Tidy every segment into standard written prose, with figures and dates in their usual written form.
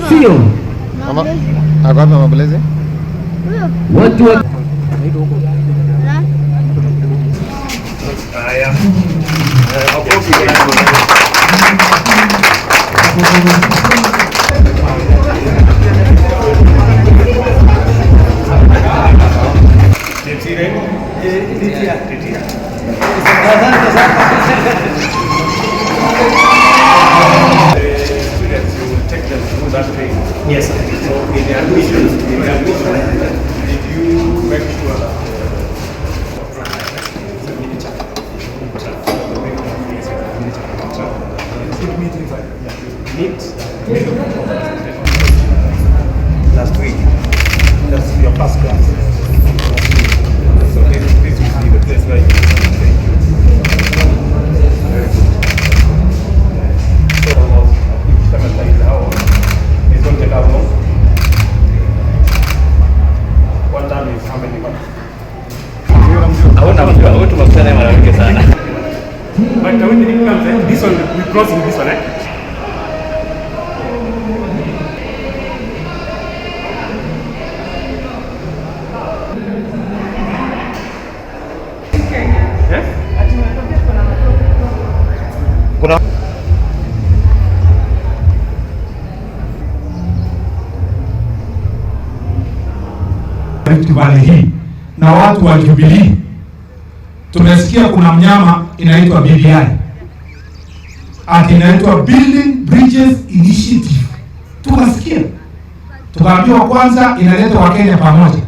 sio Agora uma beleza? watu wa Yes, sir. So in the admission, did you make sure that last week, that's your first class. So this will be the place where you can take you. Very good. So each semester is how it's going to take how long? One time is how many months? Hauna mjua, wewe tumekutana mara nyingi sana. But when it comes, this one we cross with this one, eh? Kuna Rift Valley hii na watu wa Jubilee tumesikia kuna mnyama inaitwa BBI, ati inaitwa Building Bridges Initiative. Tukasikia, tukaambiwa kwanza inaleta Wakenya pamoja.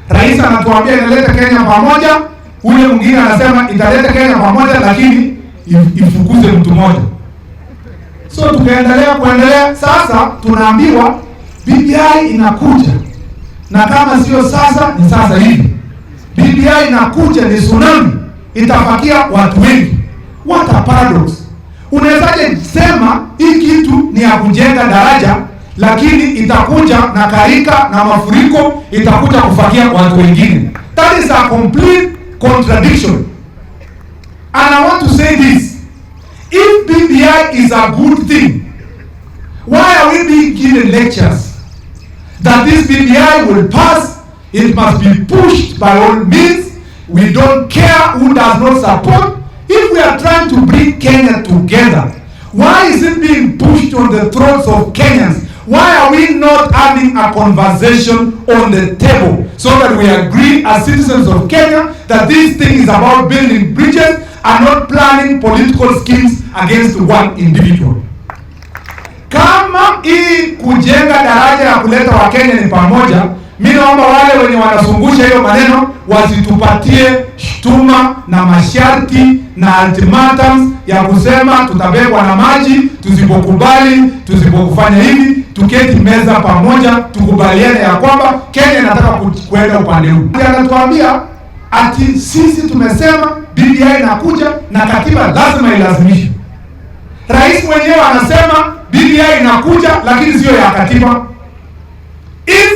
Rais anatuambia inaleta Kenya pamoja, ule mwingine anasema italeta Kenya pamoja lakini ifukuze mtu mmoja. So kuendelea, sasa tunaambiwa BBI inakuja, na kama sio sasa ni sasa hivi. BBI inakuja ni tsunami, itafakia watu wengi. What a paradox! Unawezaje sema hii kitu ni ya kujenga daraja, lakini itakuja na karika na mafuriko itakuja kufakia watu wengine? That is a complete contradiction. And I want to say this: if BBI is a good thing, why are we being given lectures that this BBI will pass? It must be pushed by all means. We don't care who does not support. If we are trying to bring Kenya together, why is it being pushed on the throats of Kenyans? Why are we not having a conversation on the table so that we agree as citizens of Kenya that this thing is about building bridges and not planning political schemes against one individual? Kama hii kujenga daraja ya kuleta Wakenya ni pamoja, mimi naomba wale wenye wanazungusha hiyo maneno wasitupatie shtuma na masharti na ultimatums ya kusema tutabebwa na maji tusipokufanya hivi. Tuketi meza pamoja, tukubaliane ya kwamba Kenya inataka kuenda upande huu. Anatuambia ati sisi tumesema BBI inakuja na katiba lazima ilazimishwe. Rais mwenyewe anasema BBI inakuja lakini sio ya katiba. If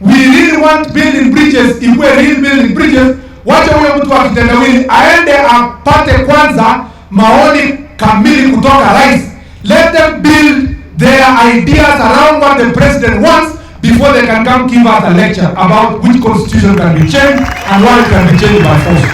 we really want building bridges, if we really building bridges, wacha huyo mtu wa kitendawili aende apate kwanza maoni kamili kutoka rais. Let them build their ideas around what the president wants before they can come give us a lecture about which constitution can be changed and why it can be changed by force.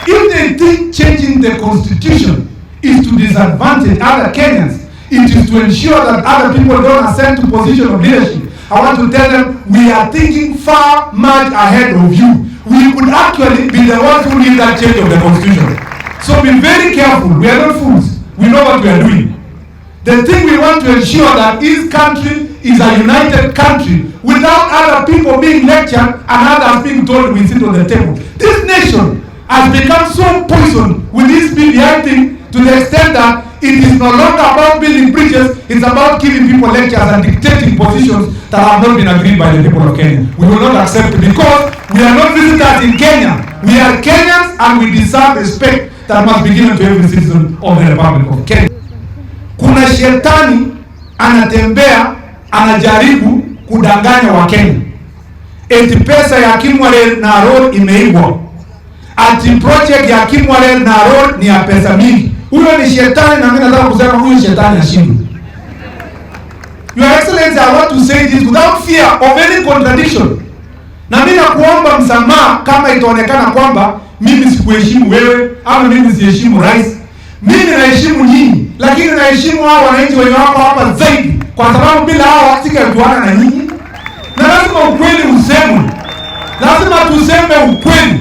If they think changing the constitution is to disadvantage other Kenyans, it is to ensure that other people don't ascend to position of leadership, I want to tell them we are thinking far much ahead of you. We could actually be the ones who need that change of the constitution. So be very careful. We are not fools. We know what we are doing. The thing we want to ensure that this country is a united country without other people being lectured and others being told we sit on the table. This nation has become so poisoned with this BBI thing to the extent that it is no longer about building bridges, it's about giving people lectures and dictating positions that have not been agreed by the people of Kenya. We will not accept it because we are not visitors in Kenya. We are Kenyans and we deserve respect that must be given to every citizen of the Republic of Kenya. Kuna shetani anatembea anajaribu kudanganya wa Kenya. Eti pesa ya Kimwale na road imeibwa. Ati project ya Kimwale na road ni ya pesa mingi. Huyo ni shetani na mimi nataka kusema huyo shetani ashindwe. Your Excellency, to say this without fear of any contradiction. Na mimi nakuomba msamaha kama itaonekana kwamba mimi sikuheshimu wewe ama mimi siheshimu rais. Mimi naheshimu nyinyi, lakini naheshimu hao wananchi wenye wako hapa zaidi, kwa sababu bila hao singekuana na nyinyi. Na lazima ukweli usemwe. Lazima tuseme ukweli.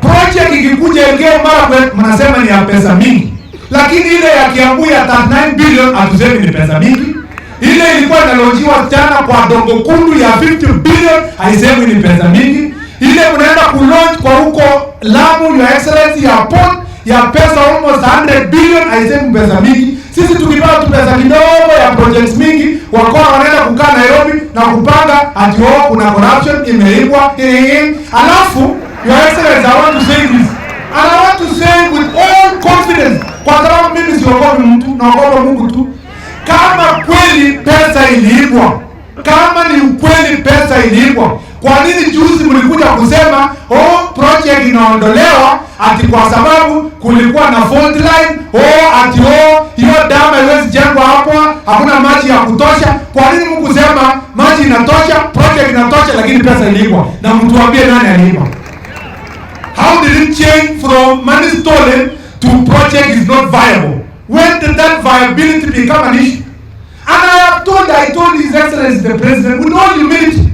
Project ikikuja Elgeyo Marakwet mnasema ni ya pesa mingi. Lakini ile ya Kiambu ya 39 billion hatusemi ni pesa mingi. Ile ilikuwa inalojiwa jana kwa Dongo Kundu ya 50 billion haisemi ni pesa mingi. Ile mnaenda ku-launch kwa huko Lamu, Your Excellency, ya port ya pesa almost 100 billion haisemi pesa mingi. Sisi tukipata tu pesa kidogo ya projects mingi, wakora wanaenda kukaa Nairobi na kupanga ati kuna corruption imeibwa. Alafu Your Excellency, I want to say this. And I want to say with all confidence, kwa sababu mimi siogopi mtu, naogopa Mungu tu. Kama kweli pesa iliibwa, kama ni ukweli pesa iliibwa, kwa nini juzi mlikuja kusema project inaondolewa ati kwa sababu kulikuwa na fault line, ati hiyo damu haiwezi jengwa hapo, hakuna maji ya kutosha? Kwa nini mkusema maji inatosha, project inatosha, lakini pesa iliibwa? Na mtuambie nani aliiba? How did it change from money stolen to project is not viable? When did that viability become an issue? And I told His Excellency the President with all humility,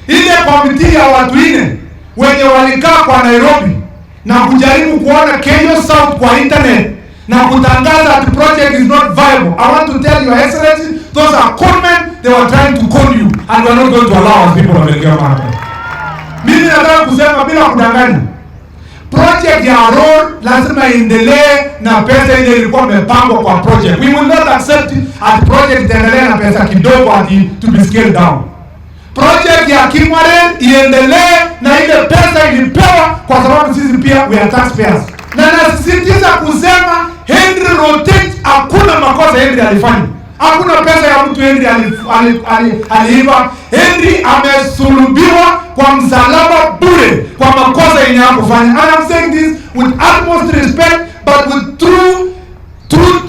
ile committee ya watu ine wenye walikaa kwa Nairobi na kujaribu kuona Kenya South kwa internet na kutangaza that project is not viable, I want to tell Your Excellency, those are conmen. They were trying to con you, and we are not going to allow us people of Elgeyo Marakwet. Mimi nataka kusema bila kudanganya, project ya road lazima iendelee na pesa ile ilikuwa imepangwa kwa project. We will not accept at project itaendelea na pesa kidogo ati to be scaled down. Project ya Kimwaren iendelee na ile pesa ilipewa, kwa sababu sisi pia we are taxpayers. Na nasisitiza kusema Henry Rotich hakuna makosa Henry alifanya. Hakuna pesa ya mtu Henry aliiba. Henry amesulubiwa kwa msalaba bure kwa makosa yenye hakufanya. And I'm saying this with utmost respect but with truth,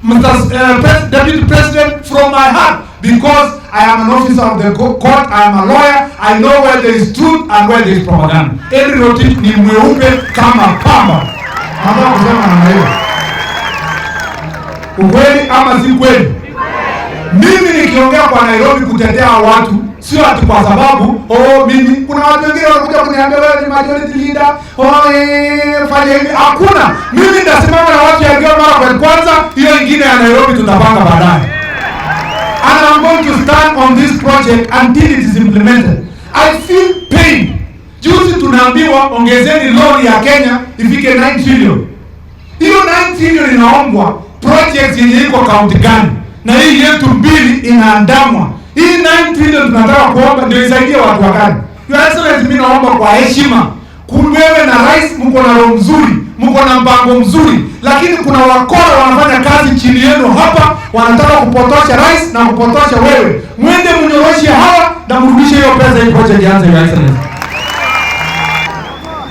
Mr. Deputy President, from my heart, because I am an officer of the court, I am a lawyer, I know where there is truth and where there is propaganda. Henry Rotich ni mweupe kama pamba. Nataka kusema namna hiyo. Ukweli ama si kweli? Mimi nikiongea kwa Nairobi kutetea watu, sio ati kwa sababu mimi kuna watu wengine wanakuja kuniambia wewe ni majority leader, fanya hivi. Hakuna. Mimi ndasimama na watu ya Elgeyo Marakwet kwanza, hiyo nyingine ya Nairobi tutapanga baadaye. And I'm going to stand on this project until it is implemented. I feel pain. Juzi tunaambiwa ongezeni lori ya Kenya ifike 9 trillion. Hiyo 9 trillion inaombwa project yenye iko county gani? Na hii yetu mbili inaandamwa. Hii 9 trillion tunataka kuomba ndio isaidie watu wa gani? Your Excellency, mimi naomba kwa heshima, wewe na rais mko na roho mzuri, mko na mpango mzuri, lakini kuna wakora wanafanya kazi chini yenu hapa, wanataka kupotosha rais na kupotosha wewe. Mwende mnyoroshe hawa na mrudishe hiyo pesa, hii project ianze, Your Excellency.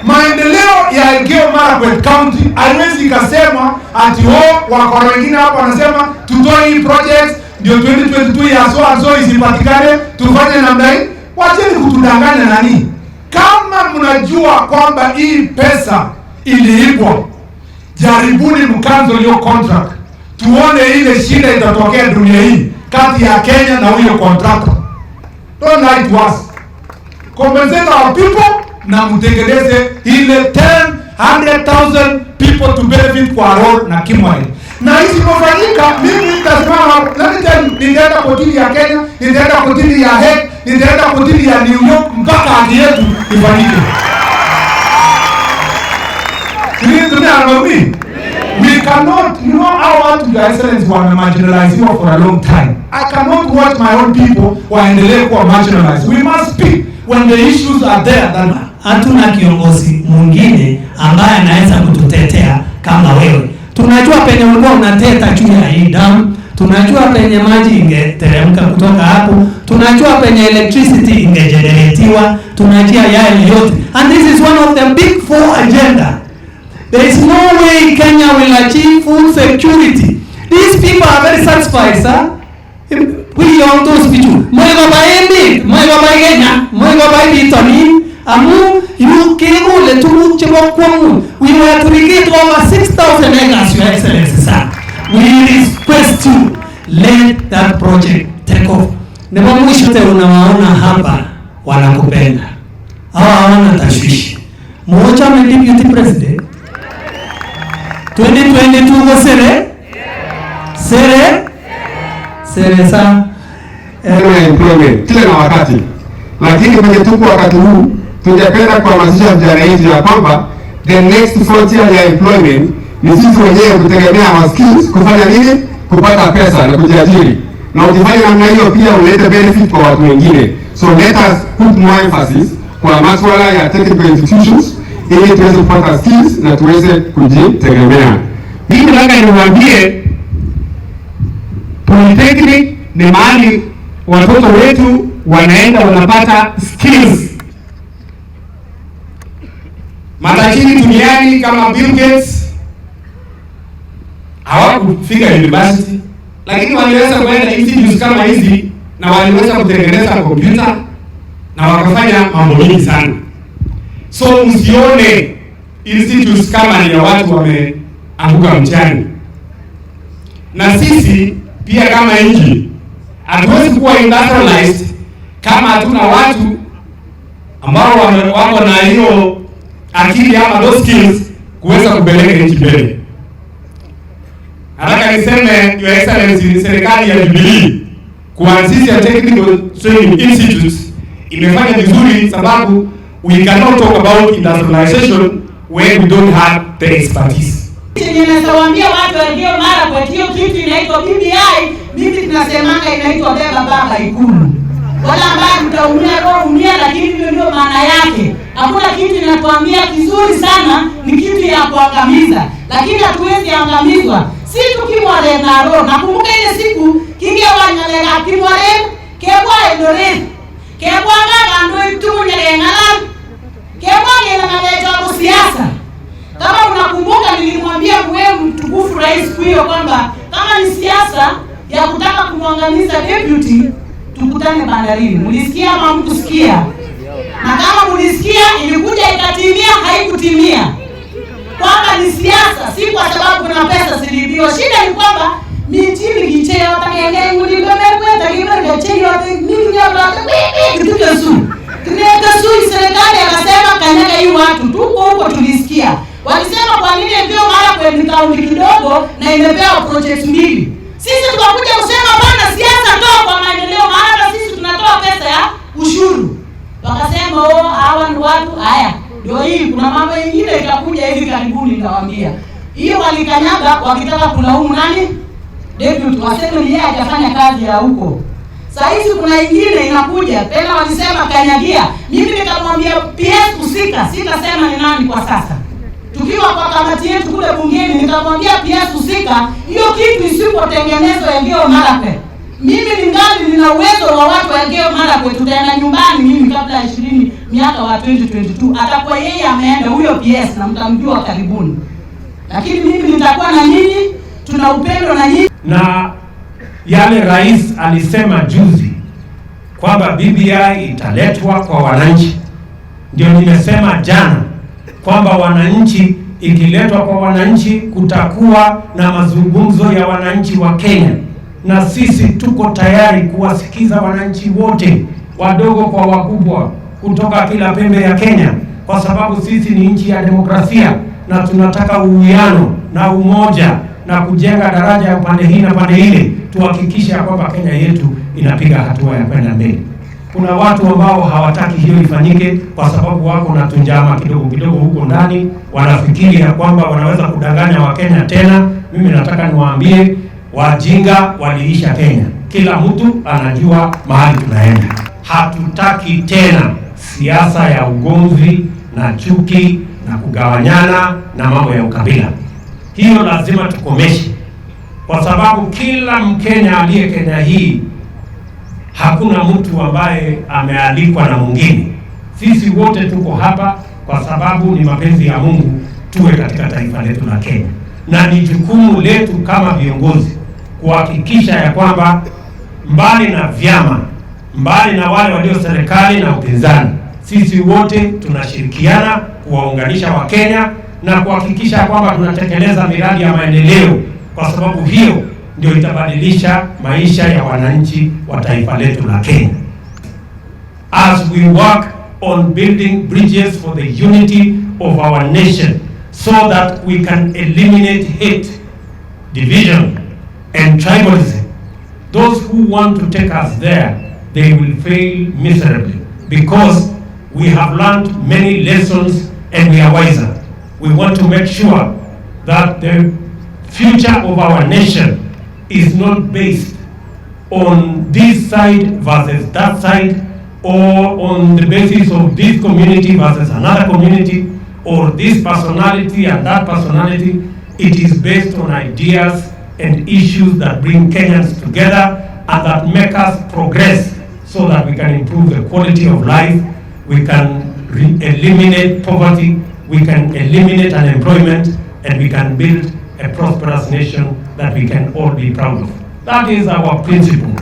Maendeleo ya Elgeyo Marakwet County haiwezi ikasema ati wakora wengine hapa wanasema tutoe hii project ndio 2022 ya so isipatikane, tufanye namna hii. Wacheni kutudanganya nani? Kama mnajua kwamba hii pesa iliibwa, jaribuni mkanzo hiyo contract, tuone ile shida itatokea dunia hii kati ya Kenya na huyo contractor. Don't lie to us. Compensate our people na mtengeneze ile 100,000 people to benefit kwa road na Kimwari. Na isipofanyika, mimi nitasimama, nitaenda kotini ya Kenya, nitaenda kotini ya Hague, nitaenda kotini ya New York mpaka haki yetu ifanyike. We cannot, you know how watu ya Excellency wame marginalized for a long time. I cannot watch my own people waendelee kuwa marginalized. We must speak when the issues are there. Hatuna kiongozi mwingine ambaye anaweza kututetea kama wewe. Tunajua penye ulikuwa unateta juu ya hii damu, tunajua penye maji ingeteremka kutoka hapo, tunajua penye electricity ingegeneratiwa, tunajua yale yote. And this is one of the big four agenda. There is no way Kenya will achieve full security. These people are very satisfied, sir. We on those people. mwego baendi, mwego baegenya, mwego baendi toni, amu yu kegule tuguk chebo kwangu. We were to irrigate over 6,000 acres, Your Excellency, sir. We request you, let that project take off. Nebo mwisho unawaona hapa wanakupenda. Hawa hawana tashwishi. Mmoja ni deputy president. 2022 ko sere? Sere sa employment kila na wakati, lakini kwenye tuko wakati huu tungependa kuhamasisha vijana wetu ya kwamba the next frontier ya employment ni sisi wenyewe kutegemea our skills, kufanya nini, kupata pesa na kujiajiri, na ukifanya namna hiyo pia ulete benefit kwa watu wengine. So let us put more emphasis kwa masuala ya technical institutions ili tuweze kupata skills na tuweze kujitegemea. Mimi nataka niwaambie polytechnic ni mahali watoto wetu wanaenda wanapata skills. Matajiri duniani kama Bill Gates hawakufika university, lakini waliweza kwenda institutes kama hizi na waliweza kutengeneza kompyuta na wakafanya mambo mengi sana. So msione institutes kama ni ya watu wameanguka mchani. Na sisi pia kama nchi hatuwezi kuwa industrialized kama hatuna watu ambao wako na hiyo akili ama those skills kuweza kupeleka nchi mbele. Nataka niseme Your Excellency, serikali ya Jubilee kuanzisha technical training institutes imefanya vizuri, sababu we cannot talk about industrialization when we don't have the expertise. Ninawaambia watu walio mara kwa hiyo kitu inaitwa BBI, mimi tunasemanga inaitwa beba baba Ikulu. Wala ambaye mtaumia roho umia, lakini hiyo ndio maana yake. Hakuna kitu inatuambia kizuri sana, ni kitu ya kuangamiza, lakini hatuwezi angamizwa. Si tukimwale na roho. Nakumbuka ile siku kingia wanyalega kimwale kebwa endore. Kebwa nganga ndo tumunye ngala. Kebwa ngela siasa. Kama unakumbuka nilimwambia wewe mtukufu rais huyo kwamba kama ni siasa ya kutaka kumwangamiza deputy, tukutane bandarini. Mlisikia ama mkusikia? Na kama mlisikia ilikuja ikatimia, haikutimia. Kwamba ni siasa, si kwa sababu kuna pesa zilibiwa. Shida ni kwamba mitini kicheo takenge nguli bebe takiba kicheo mimi hapa kitu kesu. Kesu serikali akasema kanyaga hii watu tuko huko tulisikia. Walisema kwa nini ndio mara kwa kaunti kidogo na imepewa project mbili. Sisi tukakuja kusema bana siasa toa kwa maendeleo, maana sisi tunatoa pesa ya ushuru. Wakasema hawa ni watu haya. Ndio hii kuna mambo mengine itakuja hivi karibuni nitawaambia. Hiyo walikanyaga wakitaka kulaumu nani? Deputy waseme yeye hajafanya kazi ya huko. Sasa hizi kuna ingine inakuja tena walisema kanyagia. Mimi nikamwambia PS husika, sitasema ni nani kwa sasa. Tukiwa kwa kamati yetu kule bungeni nikamwambia PS husika, hiyo kitu isipotengenezwa Elgeyo Marakwet. Mimi ningali nina uwezo wa watu wa Elgeyo Marakwet, tutaenda nyumbani mimi kabla ya 20 miaka wa 2022. Atakuwa yeye ameenda huyo PS na mtamjua karibuni. Lakini mimi nitakuwa na nyinyi, tuna upendo na nyinyi. Na yale rais alisema juzi kwamba BBI italetwa kwa wananchi, ndio nimesema jana kwamba wananchi ikiletwa kwa wananchi kutakuwa na mazungumzo ya wananchi wa Kenya, na sisi tuko tayari kuwasikiza wananchi wote, wadogo kwa wakubwa, kutoka kila pembe ya Kenya, kwa sababu sisi ni nchi ya demokrasia na tunataka uwiano na umoja na kujenga daraja ya upande hii na pande ile, tuhakikishe kwamba Kenya yetu inapiga hatua ya kwenda mbele. Kuna watu ambao hawataki hiyo ifanyike kwa sababu wako na tunjama kidogo kidogo huko ndani, wanafikiri ya kwamba wanaweza kudanganya Wakenya tena. Mimi nataka niwaambie wajinga waliisha Kenya. Kila mtu anajua mahali tunaenda. Hatutaki tena siasa ya ugomvi na chuki na kugawanyana na mambo ya ukabila. Hiyo lazima tukomeshe, kwa sababu kila Mkenya aliye Kenya hii, hakuna mtu ambaye amealikwa na mwingine. Sisi wote tuko hapa kwa sababu ni mapenzi ya Mungu tuwe katika taifa letu la Kenya, na ni jukumu letu kama viongozi kuhakikisha ya kwamba mbali na vyama mbali na wale walio serikali na upinzani, sisi wote tunashirikiana kuwaunganisha Wakenya na kuhakikisha kwamba tunatekeleza miradi ya maendeleo, kwa sababu hiyo ndio itabadilisha maisha ya wananchi wa taifa letu la Kenya. As we work on building bridges for the unity of our nation so that we can eliminate hate, division and tribalism, those who want to take us there, they will fail miserably, because we have learned many lessons and we are wiser. We want to make sure that the future of our nation is not based on this side versus that side, or on the basis of this community versus another community, or this personality and that personality. It is based on ideas and issues that bring Kenyans together and that make us progress, so that we can improve the quality of life, we can eliminate poverty, we can eliminate unemployment, and we can build a prosperous nation that we can all be proud of. That is our principle.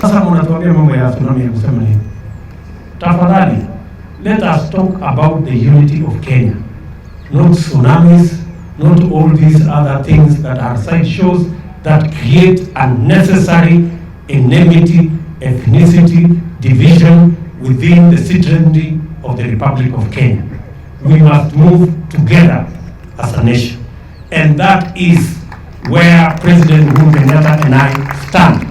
Sasa mnatuambia mambo ya tsunami ya kusema nini? Tafadhali, let us talk about the unity of Kenya, not tsunamis, not all these other things that are side shows that create unnecessary enmity, ethnicity, division within the citizenry of the Republic of Kenya. We must move together as a nation, and that is where President Uhuru Kenyatta and I stand.